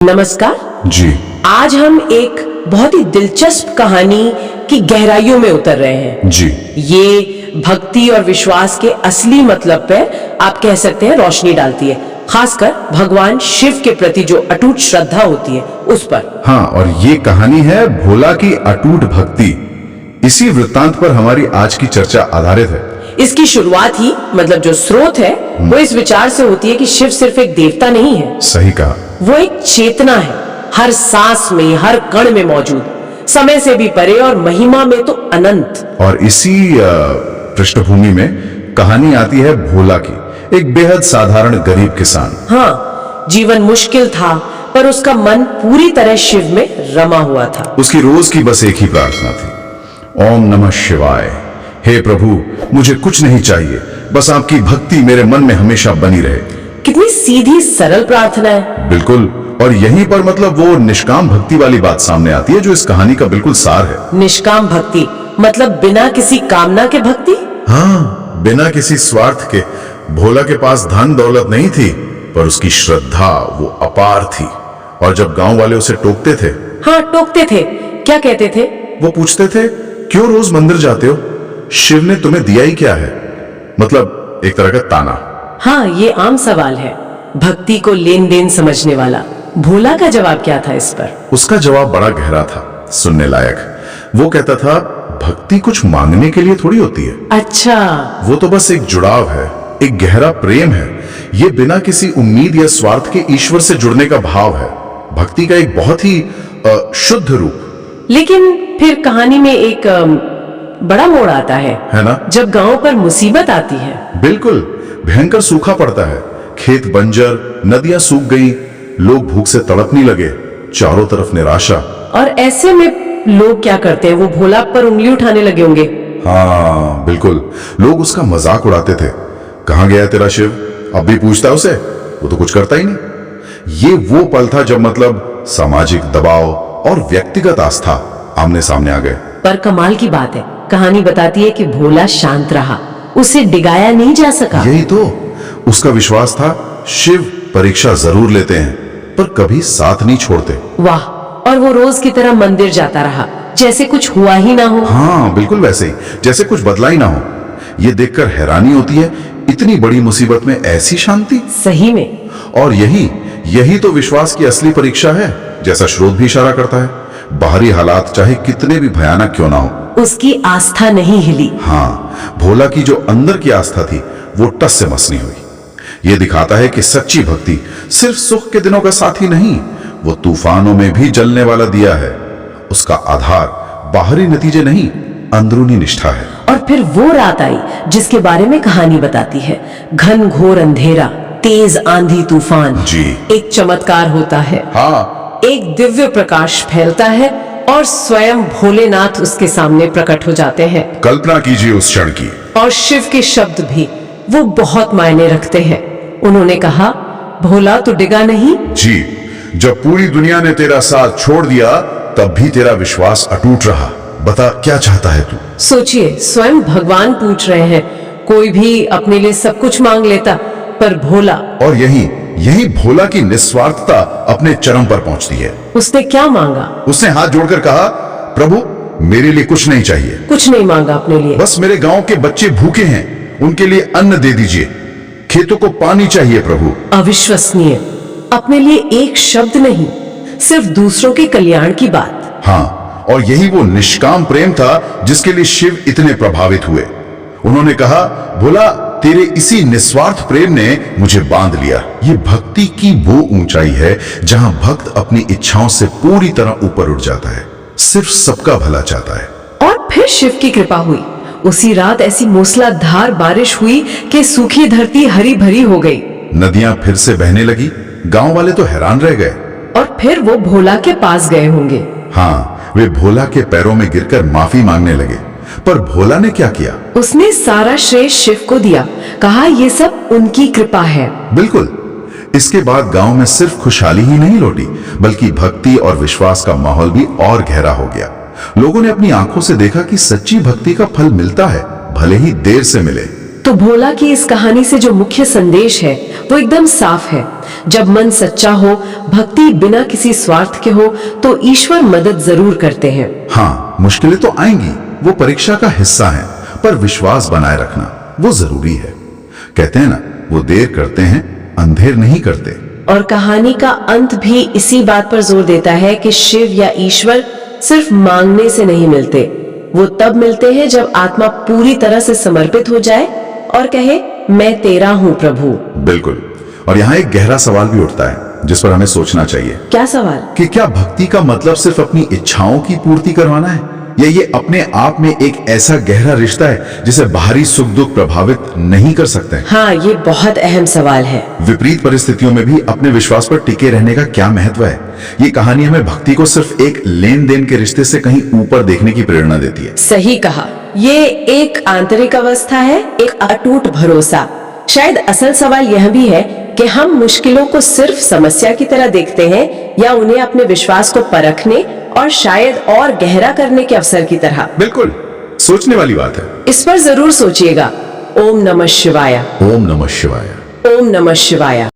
नमस्कार जी। आज हम एक बहुत ही दिलचस्प कहानी की गहराइयों में उतर रहे हैं। जी। ये भक्ति और विश्वास के असली मतलब पर आप कह सकते हैं रोशनी डालती है, खासकर भगवान शिव के प्रति जो अटूट श्रद्धा होती है उस पर। हाँ, और ये कहानी है भोला की अटूट भक्ति। इसी वृत्तांत पर हमारी आज की चर्चा आधारित है। इसकी शुरुआत ही मतलब जो स्रोत है वो इस विचार से होती है कि शिव सिर्फ एक देवता नहीं है, सही कहा। वो एक चेतना है, हर सांस में, हर कण में मौजूद, समय से भी परे और महिमा में तो अनंत। और इसी पृष्ठभूमि में कहानी आती है भोला की, एक बेहद साधारण गरीब किसान। हाँ, जीवन मुश्किल था पर उसका मन पूरी तरह शिव में रमा हुआ था। उसकी रोज की बस एक ही प्रार्थना थी, ओम नमः शिवाय। हे प्रभु, मुझे कुछ नहीं चाहिए, बस आपकी भक्ति मेरे मन में हमेशा बनी रहे। कितनी सीधी सरल प्रार्थना है। बिल्कुल, और यहीं पर मतलब वो निष्काम भक्ति वाली बात सामने आती है जो इस कहानी का बिल्कुल सार है। निष्काम भक्ति मतलब बिना किसी कामना के भक्ति। हाँ, बिना किसी स्वार्थ के। भोला के पास धन दौलत नहीं थी, पर उसकी श्रद्धा वो अपार थी। और जब गांव वाले उसे टोकते थे, हाँ टोकते थे, क्या कहते थे? वो पूछते थे, क्यों रोज मंदिर जाते हो? शिव ने तुम्हें दिया ही क्या है? मतलब एक तरह का ताना। हाँ, ये आम सवाल है, भक्ति को लेन देन समझने वाला। भोला का जवाब क्या था इस पर? उसका जवाब बड़ा गहरा था, सुनने लायक। वो कहता था, भक्ति कुछ मांगने के लिए थोड़ी होती है। अच्छा। वो तो बस एक जुड़ाव है, एक गहरा प्रेम है। ये बिना किसी उम्मीद या स्वार्थ के ईश्वर से जुड़ने का भाव है। भक्ति का एक बहुत ही शुद्ध रूप। लेकिन फिर कहानी में एक बड़ा मोड़ आता है ना? जब गांव पर मुसीबत आती है। बिल्कुल, भयंकर सूखा पड़ता है, खेत बंजर, नदियां सूख गई, लोग भूख से तड़पने लगे, चारों तरफ निराशा। और ऐसे में लोग क्या करते हैं? वो भोला पर उंगली उठाने लगे होंगे। हाँ बिल्कुल, लोग उसका मजाक उड़ाते थे। कहां गया तेरा शिव? अब भी पूछता है उसे, वो तो कुछ करता ही नहीं। ये वो पल था जब मतलब सामाजिक दबाव और व्यक्तिगत आस्था आमने सामने आ गए। पर कमाल की बात है, कहानी बताती है कि भोला शांत रहा, उसे डिगाया नहीं जा सका। यही तो उसका विश्वास था, शिव परीक्षा जरूर लेते हैं पर कभी साथ नहीं छोड़ते। वाह, और वो रोज की तरह मंदिर जाता रहा, जैसे कुछ हुआ ही ना हो। हाँ बिल्कुल वैसे ही, जैसे कुछ बदला ही ना हो। ये देखकर हैरानी होती है, इतनी बड़ी मुसीबत में ऐसी शांति। सही में। और यही तो विश्वास की असली परीक्षा है, जैसा स्रोत भी इशारा करता है। बाहरी हालात चाहे कितने भी भयानक क्यों ना हो, उसकी आस्था नहीं हिली। हाँ, भोला की जो अंदर की आस्था थी वो टस से मस नहीं हुई। ये दिखाता है कि सच्ची भक्ति सिर्फ सुख के दिनों का साथी नहीं, वो तूफानों में भी जलने वाला दिया है। उसका आधार बाहरी नतीजे नहीं, अंदरूनी निष्ठा है। और फिर वो रात आई जिसके बारे में कहानी बताती है। घन घोर अंधेरा, तेज आंधी तूफान। जी। एक चमत्कार होता है। हाँ, एक दिव्य प्रकाश फैलता है और स्वयं भोलेनाथ उसके सामने प्रकट हो जाते हैं। कल्पना कीजिए उस क्षण की। और शिव के शब्द भी, वो बहुत मायने रखते हैं। उन्होंने कहा, भोला तू डिगा नहीं। जी, जब पूरी दुनिया ने तेरा साथ छोड़ दिया तब भी तेरा विश्वास अटूट रहा। बता क्या चाहता है तू? सोचिए, स्वयं भगवान पूछ रहे हैं। कोई भी अपने लिए सब कुछ मांग लेता, पर भोला। और यही भोला की निस्वार्थता अपने चरम पर पहुंचती है। उसने क्या मांगा? उसने हाथ जोड़कर कहा, प्रभु मेरे लिए कुछ नहीं चाहिए। कुछ नहीं मांगा अपने लिए। बस मेरे गांव के बच्चे भूखे हैं, उनके लिए अन्न दे दीजिए। खेतों को पानी चाहिए प्रभु। अविश्वसनीय, अपने लिए एक शब्द नहीं, सिर्फ दूसरों के कल्याण की बात। हाँ, और यही वो निष्काम प्रेम था जिसके लिए शिव इतने प्रभावित हुए। उन्होंने कहा, भोला तेरे इसी निस्वार्थ प्रेम ने मुझे बांध लिया। ये भक्ति की वो ऊंचाई है जहां भक्त अपनी इच्छाओं से पूरी तरह ऊपर उठ जाता है, सिर्फ सबका भला चाहता है। और फिर शिव की कृपा हुई। उसी रात ऐसी मूसलाधार बारिश हुई कि सूखी धरती हरी भरी हो गई। नदियां फिर से बहने लगी। गांव वाले तो हैरान रह गए। और फिर वो भोला के पास गए होंगे। हाँ, वे भोला के पैरों में गिरकर माफी मांगने लगे। पर भोला ने क्या किया? उसने सारा श्रेय शिव को दिया, कहा ये सब उनकी कृपा है। बिल्कुल। इसके बाद गांव में सिर्फ खुशहाली ही नहीं लौटी, बल्कि भक्ति और विश्वास का माहौल भी और गहरा हो गया। लोगों ने अपनी आंखों से देखा कि सच्ची भक्ति का फल मिलता है, भले ही देर से मिले। तो भोला की इस कहानी से जो मुख्य संदेश है वो एकदम साफ है। जब मन सच्चा हो, भक्ति बिना किसी स्वार्थ के हो, तो ईश्वर मदद जरूर करते हैं। हाँ, मुश्किलें तो आएंगी, वो परीक्षा का हिस्सा है, पर विश्वास बनाए रखना वो जरूरी है। कहते हैं ना, वो देर करते हैं, अंधेर नहीं करते। और कहानी का अंत भी इसी बात पर जोर देता है कि शिव या ईश्वर सिर्फ मांगने से नहीं मिलते, वो तब मिलते हैं जब आत्मा पूरी तरह से समर्पित हो जाए और कहे, मैं तेरा हूं प्रभु। बिल्कुल। और यहाँ एक गहरा सवाल भी उठता है जिस पर हमें सोचना चाहिए। क्या सवाल? कि क्या भक्ति का मतलब सिर्फ अपनी इच्छाओं की पूर्ति करवाना है, या ये अपने आप में एक ऐसा गहरा रिश्ता है जिसे बाहरी सुख दुख प्रभावित नहीं कर सकते? हाँ, ये बहुत अहम सवाल है। विपरीत परिस्थितियों में भी अपने विश्वास पर टिके रहने का क्या महत्व है? ये कहानी हमें भक्ति को सिर्फ एक लेन देन के रिश्ते से कहीं ऊपर देखने की प्रेरणा देती है। सही कहा, ये एक आंतरिक अवस्था है, एक अटूट भरोसा। शायद असल सवाल यह भी है कि हम मुश्किलों को सिर्फ समस्या की तरह देखते हैं या उन्हें अपने विश्वास को परखने और शायद और गहरा करने के अवसर की तरह। बिल्कुल, सोचने वाली बात है। इस पर जरूर सोचिएगा। ओम नमः शिवाय। ओम नमः शिवाय। ओम नमः शिवाय।